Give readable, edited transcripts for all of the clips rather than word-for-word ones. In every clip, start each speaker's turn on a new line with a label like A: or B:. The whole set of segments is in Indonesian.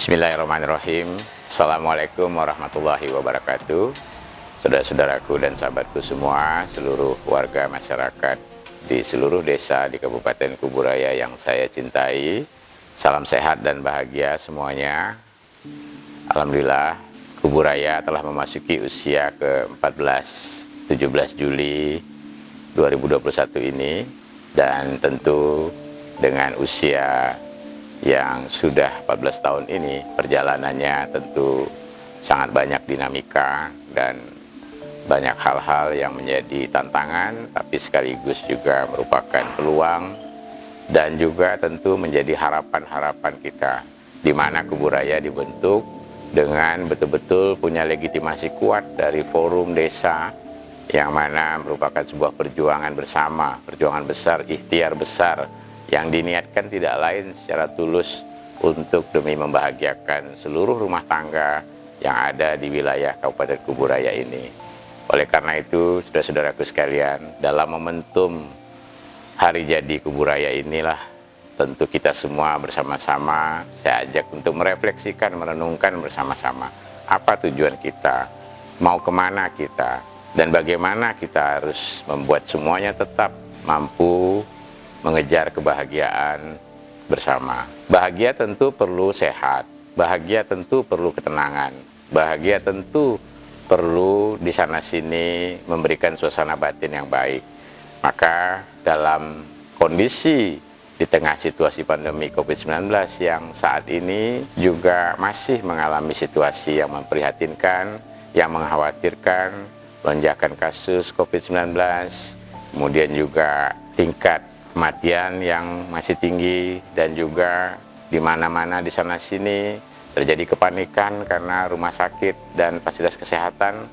A: Bismillahirrahmanirrahim. Assalamualaikum warahmatullahi wabarakatuh. Saudara-saudaraku dan sahabatku semua, seluruh warga masyarakat di seluruh desa di Kabupaten Kuburaya yang saya cintai, salam sehat dan bahagia semuanya. Alhamdulillah, Kuburaya telah memasuki usia ke-14, 17 Juli 2021 ini, dan tentu dengan usia yang sudah 14 tahun ini, perjalanannya tentu sangat banyak dinamika dan banyak hal-hal yang menjadi tantangan, tapi sekaligus juga merupakan peluang dan juga tentu menjadi harapan-harapan kita, di mana Kuburaya dibentuk dengan betul-betul punya legitimasi kuat dari forum desa, yang mana merupakan sebuah perjuangan bersama, perjuangan besar, ikhtiar besar, yang diniatkan tidak lain secara tulus untuk demi membahagiakan seluruh rumah tangga yang ada di wilayah Kabupaten Kuburaya ini. Oleh karena itu, saudara-saudaraku sekalian, dalam momentum hari jadi Kuburaya inilah, tentu kita semua bersama-sama saya ajak untuk merefleksikan, merenungkan bersama-sama apa tujuan kita, mau kemana kita, dan bagaimana kita harus membuat semuanya tetap mampu mengejar kebahagiaan bersama. Bahagia tentu perlu sehat, bahagia tentu perlu ketenangan, bahagia tentu perlu di sana-sini memberikan suasana batin yang baik. Maka dalam kondisi di tengah situasi pandemi COVID-19 yang saat ini juga masih mengalami situasi yang memprihatinkan, yang mengkhawatirkan, lonjakan kasus COVID-19, kemudian juga tingkat kematian yang masih tinggi, dan juga di mana-mana di sana sini terjadi kepanikan karena rumah sakit dan fasilitas kesehatan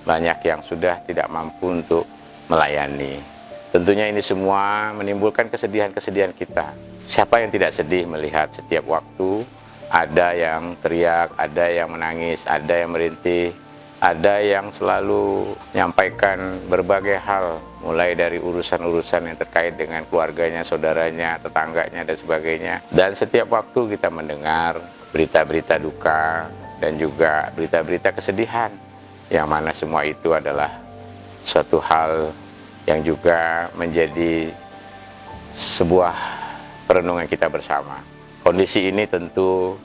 A: banyak yang sudah tidak mampu untuk melayani. Tentunya ini semua menimbulkan kesedihan-kesedihan kita. Siapa yang tidak sedih melihat setiap waktu ada yang teriak, ada yang menangis, ada yang merintih, ada yang selalu menyampaikan berbagai hal, mulai dari urusan-urusan yang terkait dengan keluarganya, saudaranya, tetangganya, dan sebagainya. Dan setiap waktu kita mendengar berita-berita duka dan juga berita-berita kesedihan, yang mana semua itu adalah suatu hal yang juga menjadi sebuah perenungan kita bersama. Kondisi ini tentu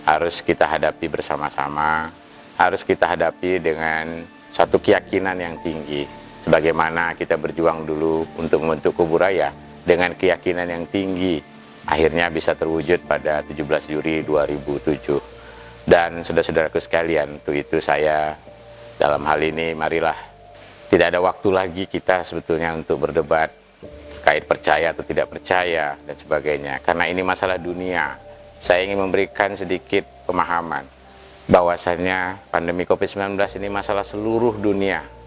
A: harus kita hadapi bersama-sama, harus kita hadapi dengan satu keyakinan yang tinggi. Sebagaimana kita berjuang dulu untuk membentuk Kuburaya dengan keyakinan yang tinggi, akhirnya bisa terwujud pada 17 Juli 2007. Dan saudara-saudaraku sekalian, untuk itu saya dalam hal ini, marilah, tidak ada waktu lagi kita sebetulnya untuk berdebat terkait percaya atau tidak percaya dan sebagainya, karena ini masalah dunia. Saya ingin memberikan sedikit pemahaman bahwasannya pandemi COVID-19 ini masalah seluruh dunia.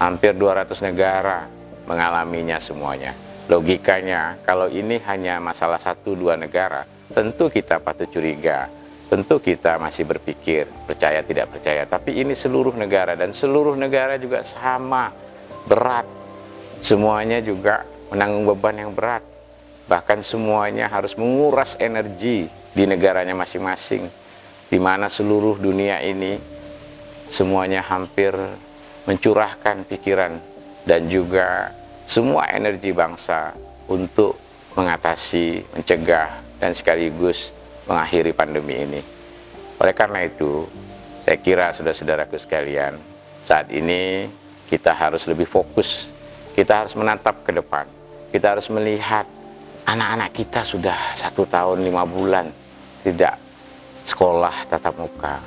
A: Hampir 200 negara mengalaminya semuanya. Logikanya, kalau ini hanya masalah 1-2 negara, tentu kita patut curiga, tentu kita masih berpikir percaya tidak percaya. Tapi ini seluruh negara, dan seluruh negara juga sama berat. Semuanya juga menanggung beban yang berat. Bahkan semuanya harus menguras energi di negaranya masing-masing, di mana seluruh dunia ini semuanya hampir mencurahkan pikiran dan juga semua energi bangsa untuk mengatasi, mencegah, dan sekaligus mengakhiri pandemi ini. Oleh karena itu, saya kira saudara-saudaraku sekalian, saat ini kita harus lebih fokus, kita harus menatap ke depan, kita harus melihat anak-anak kita sudah 1 tahun 5 bulan tidak sekolah tatap muka,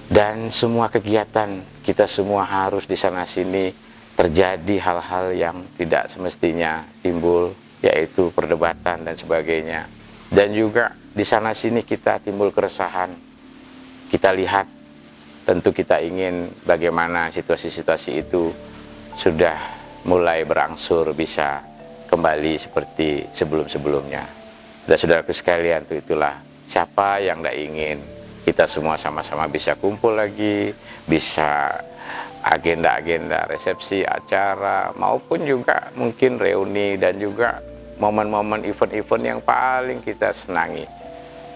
A: dan semua kegiatan kita semua harus di sana sini terjadi hal-hal yang tidak semestinya timbul, yaitu perdebatan dan sebagainya. Dan juga di sana sini kita timbul keresahan. Kita lihat, tentu kita ingin bagaimana situasi-situasi itu sudah mulai berangsur bisa kembali seperti sebelum-sebelumnya. Saudara-saudaraku sekalian, itulah siapa yang tidak ingin kita semua sama-sama bisa kumpul lagi, bisa agenda-agenda resepsi, acara, maupun juga mungkin reuni, dan juga momen-momen event-event yang paling kita senangi.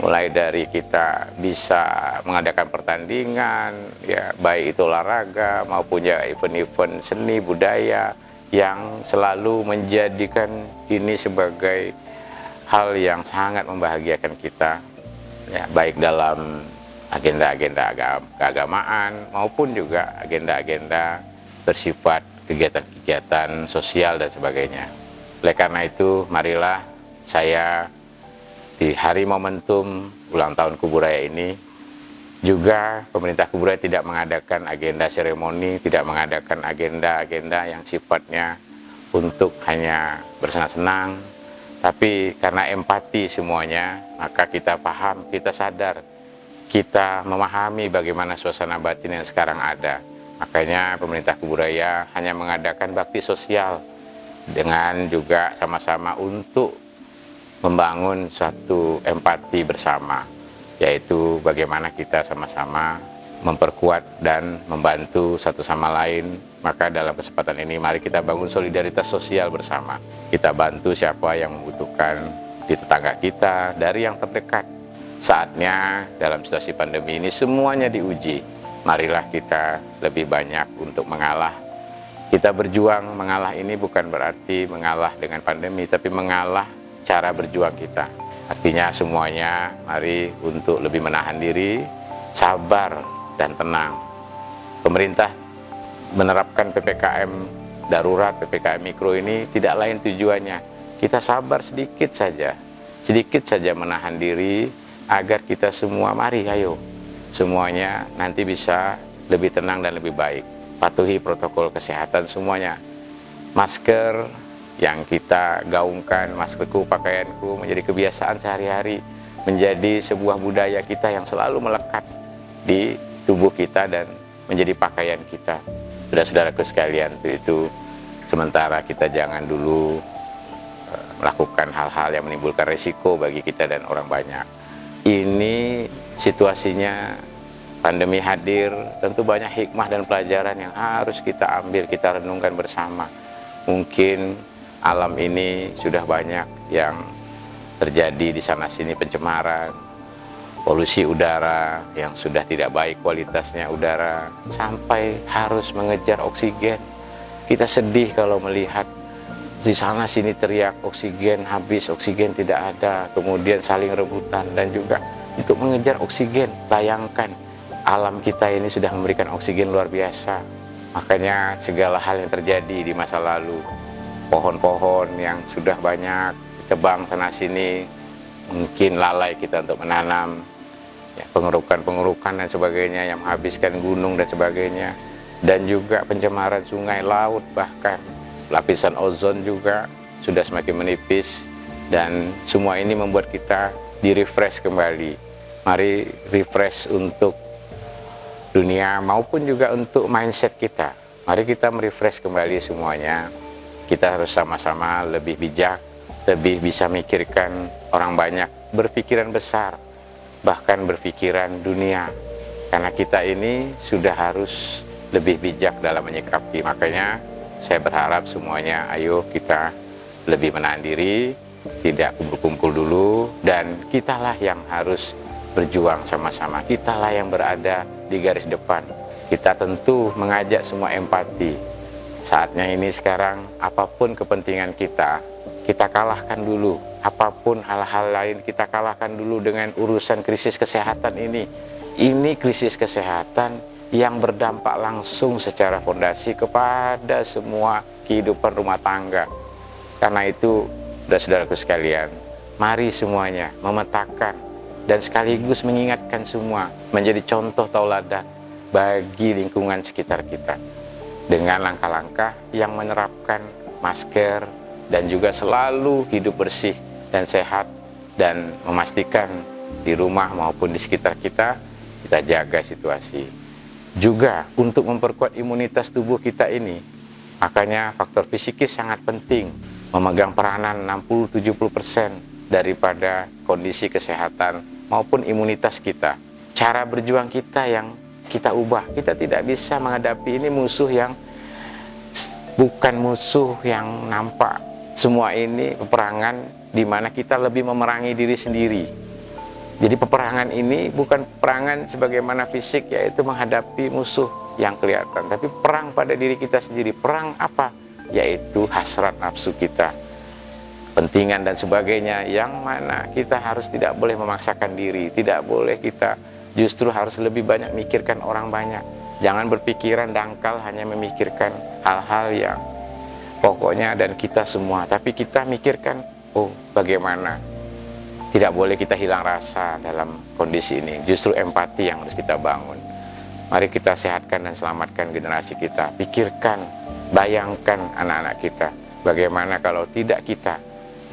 A: mulai dari kita bisa mengadakan pertandingan, ya baik itu olahraga maupun ya event-event seni budaya yang selalu menjadikan ini sebagai hal yang sangat membahagiakan kita, ya baik dalam agenda-agenda keagamaan maupun juga agenda-agenda bersifat kegiatan-kegiatan sosial dan sebagainya. Oleh karena itu, marilah saya di hari momentum ulang tahun Kuburaya ini, juga pemerintah Kuburaya tidak mengadakan agenda seremoni, tidak mengadakan agenda-agenda yang sifatnya untuk hanya bersenang-senang, tapi karena empati semuanya, maka kita paham, kita sadar, kita memahami bagaimana suasana batin yang sekarang ada. Makanya pemerintah Kuburaya hanya mengadakan bakti sosial dengan juga sama-sama untuk membangun suatu empati bersama, yaitu bagaimana kita sama-sama memperkuat dan membantu satu sama lain. Maka dalam kesempatan ini mari kita bangun solidaritas sosial bersama. Kita bantu siapa yang membutuhkan di tetangga kita, dari yang terdekat. Saatnya dalam situasi pandemi ini semuanya diuji. Marilah kita lebih banyak untuk mengalah. Kita berjuang mengalah ini bukan berarti mengalah dengan pandemi, tapi mengalah cara berjuang kita. Artinya semuanya mari untuk lebih menahan diri, sabar dan tenang. Pemerintah menerapkan PPKM darurat, PPKM mikro ini tidak lain tujuannya kita sabar sedikit saja menahan diri agar kita semua mari ayo semuanya nanti bisa lebih tenang dan lebih baik. Patuhi protokol kesehatan semuanya. Masker yang kita gaungkan, maskerku, pakaianku, menjadi kebiasaan sehari-hari, menjadi sebuah budaya kita yang selalu melekat di tubuh kita dan menjadi pakaian kita. Saudara-saudaraku sekalian, itu sementara kita jangan dulu melakukan hal-hal yang menimbulkan resiko bagi kita dan orang banyak. Ini situasinya pandemi hadir, tentu banyak hikmah dan pelajaran yang harus kita ambil, kita renungkan bersama. Mungkin alam ini sudah banyak yang terjadi di sana-sini, pencemaran, polusi udara yang sudah tidak baik kualitasnya udara, sampai harus mengejar oksigen. Kita sedih kalau melihat di sana-sini teriak oksigen habis, oksigen tidak ada, kemudian saling rebutan dan juga untuk mengejar oksigen. Bayangkan, alam kita ini sudah memberikan oksigen luar biasa. Makanya segala hal yang terjadi di masa lalu, pohon-pohon yang sudah banyak ditebang sana-sini, mungkin lalai kita untuk menanam, ya, pengerukan dan sebagainya yang menghabiskan gunung dan sebagainya, dan juga pencemaran sungai, laut, bahkan lapisan ozon juga sudah semakin menipis, dan semua ini membuat kita di-refresh kembali. Mari refresh untuk dunia maupun juga untuk mindset kita. Mari kita merefresh kembali semuanya. Kita harus sama-sama lebih bijak, lebih bisa mikirkan orang banyak, berpikiran besar, bahkan berpikiran dunia. Karena kita ini sudah harus lebih bijak dalam menyikapi. Makanya saya berharap semuanya, ayo kita lebih menahan diri, tidak kumpul-kumpul dulu, dan kitalah yang harus berjuang sama-sama. Kitalah yang berada di garis depan. Kita tentu mengajak semua empati. Saatnya ini sekarang, apapun kepentingan kita, kita kalahkan dulu. Apapun hal-hal lain, kita kalahkan dulu dengan urusan krisis kesehatan ini. Ini krisis kesehatan yang berdampak langsung secara fondasi kepada semua kehidupan rumah tangga. Karena itu, saudara-saudaraku sekalian, mari semuanya memetakan dan sekaligus mengingatkan semua menjadi contoh tauladan bagi lingkungan sekitar kita dengan langkah-langkah yang menerapkan masker dan juga selalu hidup bersih dan sehat, dan memastikan di rumah maupun di sekitar kita jaga situasi. Juga untuk memperkuat imunitas tubuh kita ini, makanya faktor fisikis sangat penting, memegang peranan 60-70% daripada kondisi kesehatan maupun imunitas kita. Cara berjuang kita yang kita ubah. Kita tidak bisa menghadapi ini musuh yang bukan musuh yang nampak. Semua ini peperangan di mana kita lebih memerangi diri sendiri. Jadi peperangan ini bukan peperangan sebagaimana fisik, yaitu menghadapi musuh yang kelihatan, tapi perang pada diri kita sendiri. Perang apa? Yaitu hasrat nafsu kita, pentingan dan sebagainya, yang mana kita harus tidak boleh memaksakan diri, tidak boleh kita justru harus lebih banyak mikirkan orang banyak. Jangan berpikiran dangkal hanya memikirkan hal-hal yang pokoknya dan kita semua, tapi kita mikirkan, oh bagaimana. Tidak boleh kita hilang rasa dalam kondisi ini. Justru empati yang harus kita bangun. Mari kita sehatkan dan selamatkan generasi kita. Pikirkan, bayangkan anak-anak kita. Bagaimana kalau tidak kita,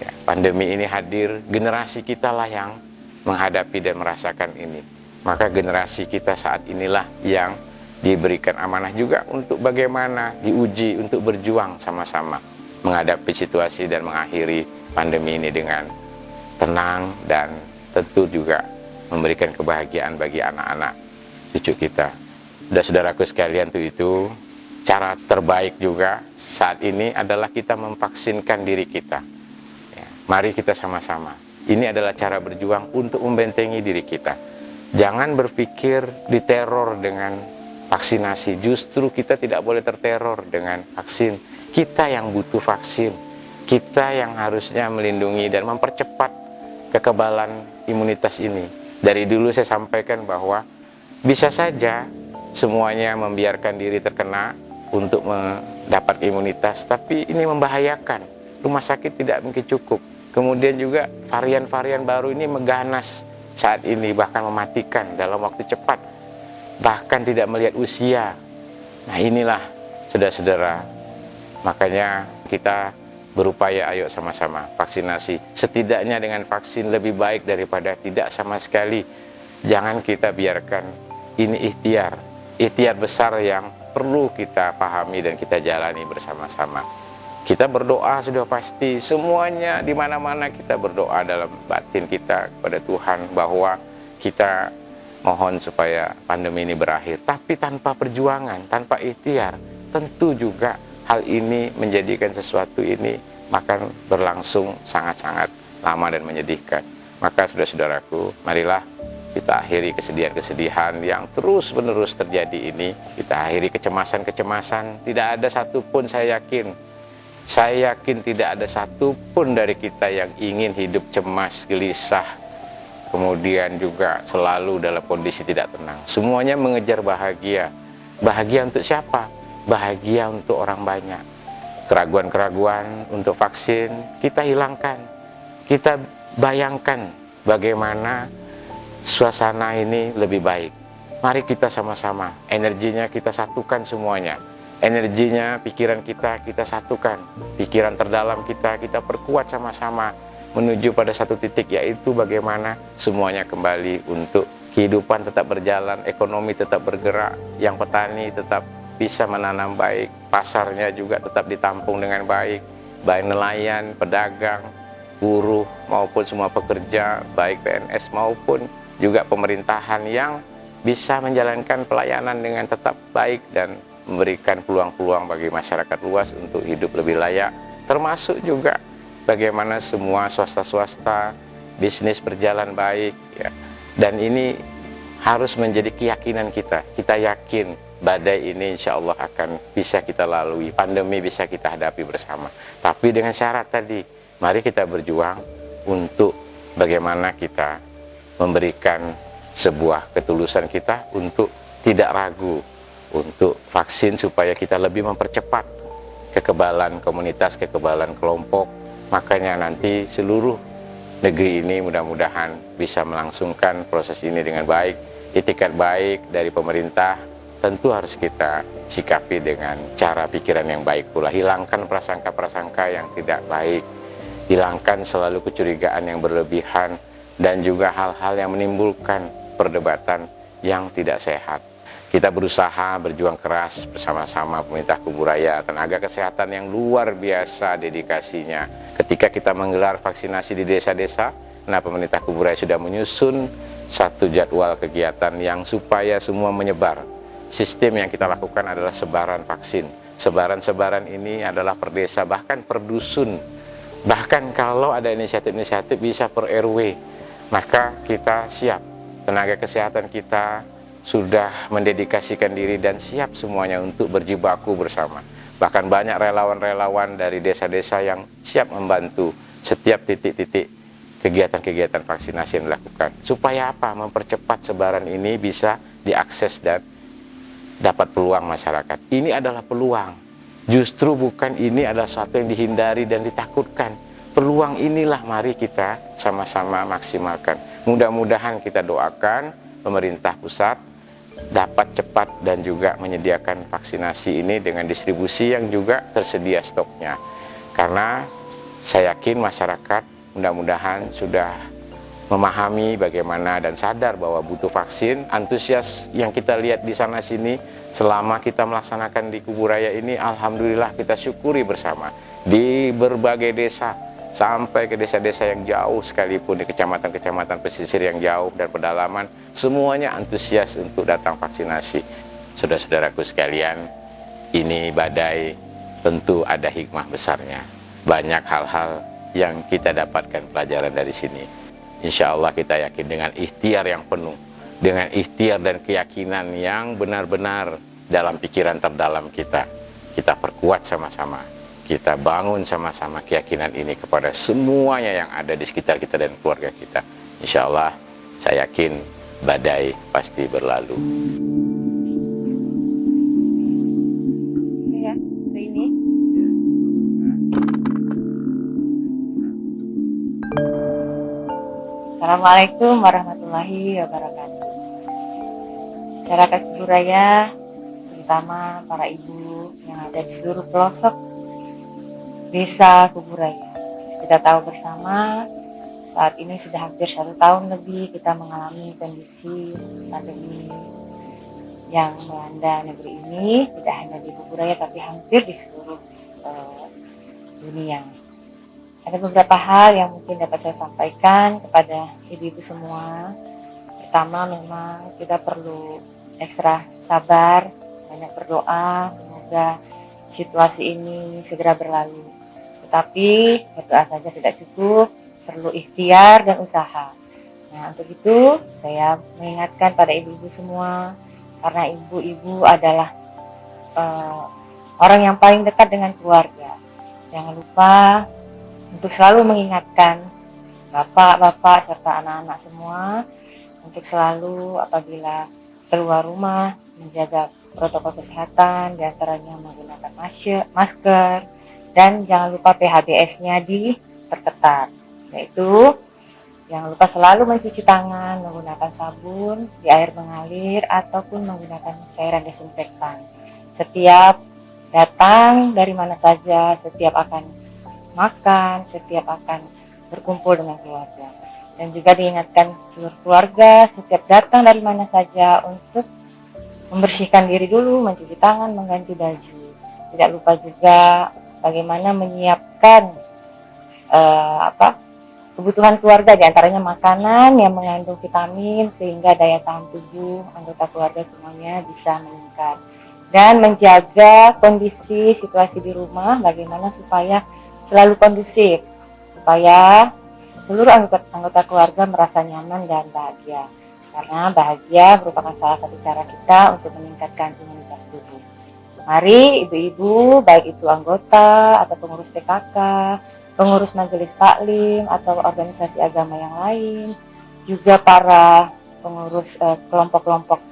A: ya, pandemi ini hadir, generasi kita lah yang menghadapi dan merasakan ini. Maka generasi kita saat inilah yang diberikan amanah juga untuk bagaimana diuji untuk berjuang sama-sama menghadapi situasi dan mengakhiri pandemi ini dengan tenang, dan tentu juga memberikan kebahagiaan bagi anak-anak cucu kita. Saudara-saudaraku sekalian, itu cara terbaik juga saat ini adalah kita memvaksinkan diri kita. Ya, mari kita sama-sama. Ini adalah cara berjuang untuk membentengi diri kita. Jangan berpikir diteror dengan vaksinasi. Justru kita tidak boleh terteror dengan vaksin. Kita yang butuh vaksin. Kita yang harusnya melindungi dan mempercepat kekebalan imunitas ini. Dari dulu saya sampaikan bahwa bisa saja semuanya membiarkan diri terkena untuk mendapat imunitas, tapi ini membahayakan. Rumah sakit tidak mungkin cukup. Kemudian juga varian-varian baru ini mengganas saat ini, bahkan mematikan dalam waktu cepat, bahkan tidak melihat usia. Nah inilah saudara-saudara, makanya kita berupaya, ayo sama-sama vaksinasi. Setidaknya dengan vaksin lebih baik daripada tidak sama sekali. Jangan kita biarkan ini ikhtiar besar yang perlu kita pahami dan kita jalani bersama-sama. Kita berdoa sudah pasti, semuanya di mana-mana kita berdoa dalam batin kita kepada Tuhan bahwa kita mohon supaya pandemi ini berakhir. Tapi tanpa perjuangan, tanpa ikhtiar, tentu juga hal ini menjadikan sesuatu ini maka berlangsung sangat-sangat lama dan menyedihkan. Maka saudara-saudaraku, marilah kita akhiri kesedihan-kesedihan yang terus-menerus terjadi ini. Kita akhiri kecemasan-kecemasan. Tidak ada satupun, saya yakin tidak ada satupun dari kita yang ingin hidup cemas, gelisah, kemudian juga selalu dalam kondisi tidak tenang. Semuanya mengejar bahagia. Bahagia untuk siapa? Bahagia untuk orang banyak. Keraguan-keraguan untuk vaksin kita hilangkan. Kita bayangkan bagaimana suasana ini lebih baik. Mari kita sama-sama, energinya kita satukan semuanya. Energinya, pikiran kita satukan. Pikiran terdalam kita perkuat sama-sama menuju pada satu titik, yaitu bagaimana semuanya kembali untuk kehidupan tetap berjalan, ekonomi tetap bergerak, yang petani tetap bisa menanam baik, pasarnya juga tetap ditampung dengan baik, baik nelayan, pedagang, buruh maupun semua pekerja, baik PNS maupun juga pemerintahan yang bisa menjalankan pelayanan dengan tetap baik dan memberikan peluang-peluang bagi masyarakat luas untuk hidup lebih layak, termasuk juga bagaimana semua swasta-swasta bisnis berjalan baik, ya. Dan ini harus menjadi keyakinan kita. Kita yakin badai ini insya Allah akan bisa kita lalui, pandemi bisa kita hadapi bersama. Tapi dengan syarat tadi, mari kita berjuang untuk bagaimana kita memberikan sebuah ketulusan kita untuk tidak ragu untuk vaksin, supaya kita lebih mempercepat kekebalan komunitas, kekebalan kelompok. Makanya nanti seluruh negeri ini mudah-mudahan bisa melangsungkan proses ini dengan baik. Itikat baik dari pemerintah tentu harus kita sikapi dengan cara pikiran yang baik pula. Hilangkan prasangka-prasangka yang tidak baik, hilangkan selalu kecurigaan yang berlebihan, dan juga hal-hal yang menimbulkan perdebatan yang tidak sehat. Kita berusaha berjuang keras bersama-sama pemerintah Kuburaya, tenaga kesehatan yang luar biasa dedikasinya. Ketika kita menggelar vaksinasi di desa-desa, nah pemerintah Kuburaya sudah menyusun satu jadwal kegiatan yang supaya semua menyebar. Sistem yang kita lakukan adalah sebaran vaksin. Sebaran-sebaran ini adalah per desa, bahkan per dusun. Bahkan kalau ada inisiatif-inisiatif bisa per RW. maka kita siap. Tenaga kesehatan kita sudah mendedikasikan diri dan siap semuanya untuk berjibaku bersama. Bahkan banyak relawan-relawan dari desa-desa yang siap membantu setiap titik-titik kegiatan-kegiatan vaksinasi yang dilakukan. Supaya apa? Mempercepat sebaran ini bisa diakses dan dapat peluang masyarakat. Ini adalah peluang. Justru bukan ini adalah sesuatu yang dihindari dan ditakutkan. Peluang inilah mari kita sama-sama maksimalkan. Mudah-mudahan kita doakan pemerintah pusat dapat cepat dan juga menyediakan vaksinasi ini dengan distribusi yang juga tersedia stoknya. Karena saya yakin masyarakat mudah-mudahan sudah memahami bagaimana dan sadar bahwa butuh vaksin. Antusias yang kita lihat di sana sini selama kita melaksanakan di Kuburaya ini, alhamdulillah kita syukuri bersama. Di berbagai desa sampai ke desa-desa yang jauh sekalipun, di kecamatan-kecamatan pesisir yang jauh dan pedalaman, semuanya antusias untuk datang vaksinasi. Saudara-saudaraku sekalian, ini badai tentu ada hikmah besarnya. Banyak hal-hal yang kita dapatkan pelajaran dari sini. Insya Allah kita yakin dengan ikhtiar yang penuh, dengan ikhtiar dan keyakinan yang benar-benar dalam pikiran terdalam kita perkuat sama-sama, kita bangun sama-sama keyakinan ini kepada semuanya yang ada di sekitar kita dan keluarga kita. Insya Allah saya yakin badai pasti berlalu.
B: Ya, hari ini. Assalamualaikum warahmatullahi wabarakatuh. Masyarakat Kuburaya, terutama para ibu yang ada di seluruh pelosok desa Kuburaya. Kita tahu bersama saat ini sudah hampir 1 tahun lebih kita mengalami kondisi pandemi yang melanda negeri ini, tidak hanya di Kuburaya tapi hampir di seluruh dunia. Ada beberapa hal yang mungkin dapat saya sampaikan kepada ibu-ibu semua. Pertama, memang kita perlu ekstra sabar, banyak berdoa, semoga situasi ini segera berlalu. Tetapi berdoa saja tidak cukup, perlu ikhtiar dan usaha. Nah, untuk itu saya mengingatkan pada ibu-ibu semua, karena ibu-ibu adalah orang yang paling dekat dengan keluarga. Jangan lupa untuk selalu mengingatkan bapak-bapak serta anak-anak semua untuk selalu apabila keluar rumah menjaga protokol kesehatan, diantaranya menggunakan masker, dan jangan lupa PHBS-nya diperketat, yaitu jangan lupa selalu mencuci tangan menggunakan sabun di air mengalir ataupun menggunakan cairan desinfektan. Setiap datang dari mana saja, setiap akan makan, setiap akan berkumpul dengan keluarga. Dan juga diingatkan seluruh keluarga setiap datang dari mana saja untuk membersihkan diri dulu, mencuci tangan, mengganti baju. Tidak lupa juga bagaimana menyiapkan kebutuhan keluarga, diantaranya makanan yang mengandung vitamin sehingga daya tahan tubuh anggota keluarga semuanya bisa meningkat. Dan menjaga kondisi situasi di rumah bagaimana supaya selalu kondusif, supaya seluruh anggota keluarga merasa nyaman dan bahagia. Karena bahagia merupakan salah satu cara kita untuk meningkatkan imunitas tubuh. Mari ibu-ibu, baik itu anggota atau pengurus PKK, pengurus majelis taklim atau organisasi agama yang lain, juga para pengurus kelompok-kelompok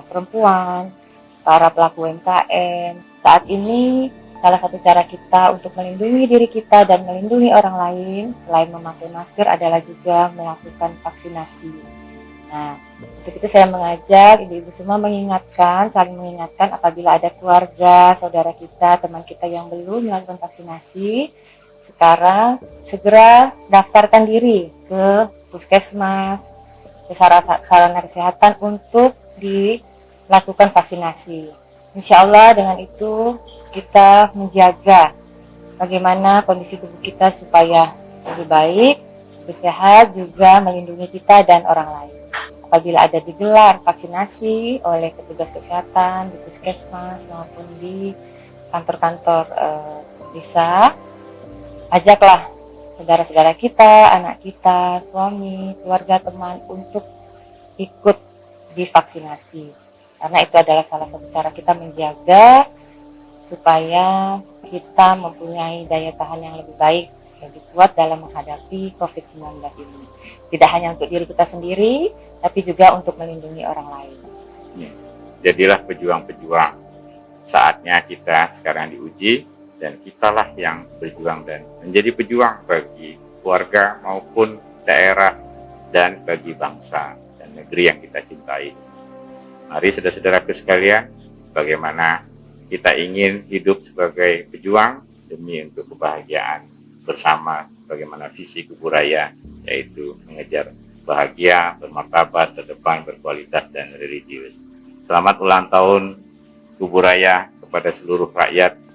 B: perempuan, para pelaku UMKM. Saat ini salah satu cara kita untuk melindungi diri kita dan melindungi orang lain selain memakai masker adalah juga melakukan vaksinasi. Nah, untuk itu saya mengajak ibu-ibu semua saling mengingatkan apabila ada keluarga, saudara kita, teman kita yang belum melakukan vaksinasi, sekarang segera daftarkan diri ke puskesmas, ke sarana kesehatan untuk dilakukan vaksinasi. Insya Allah dengan itu kita menjaga bagaimana kondisi tubuh kita supaya lebih baik, lebih sehat, juga melindungi kita dan orang lain. Apabila ada digelar vaksinasi oleh petugas kesehatan di puskesmas maupun di kantor-kantor desa, ajaklah saudara-saudara kita, anak kita, suami, keluarga, teman untuk ikut divaksinasi. Karena itu adalah salah satu cara kita menjaga supaya kita mempunyai daya tahan yang lebih baik, lebih kuat dalam menghadapi COVID-19 ini. Tidak hanya untuk diri kita sendiri, tapi juga untuk melindungi orang lain.
A: Jadilah pejuang-pejuang. Saatnya kita sekarang diuji, dan kitalah yang berjuang dan menjadi pejuang bagi keluarga maupun daerah dan bagi bangsa dan negeri yang kita cintai. Mari saudara-saudaraku sekalian, bagaimana kita ingin hidup sebagai pejuang demi untuk kebahagiaan bersama, bagaimana visi Kuburaya, yaitu mengejar bahagia, bermartabat, terdepan, berkualitas, dan religius. Selamat ulang tahun Kuburaya kepada seluruh rakyat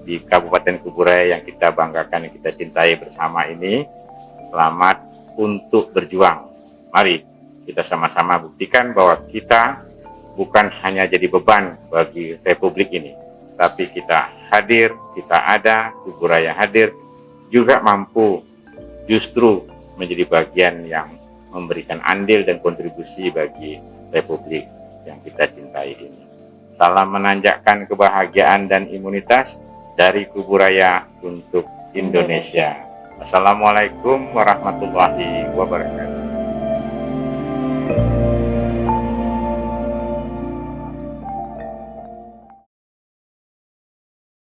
A: di Kabupaten Kuburaya yang kita banggakan, yang kita cintai bersama ini. Selamat untuk berjuang. Mari kita sama-sama buktikan bahwa kita bukan hanya jadi beban bagi Republik ini, tapi kita hadir, kita ada, Kuburaya hadir, juga mampu justru menjadi bagian yang memberikan andil dan kontribusi bagi Republik yang kita cintai ini. Salam menanjakkan kebahagiaan dan imunitas dari Kuburaya untuk Indonesia. Assalamualaikum warahmatullahi wabarakatuh.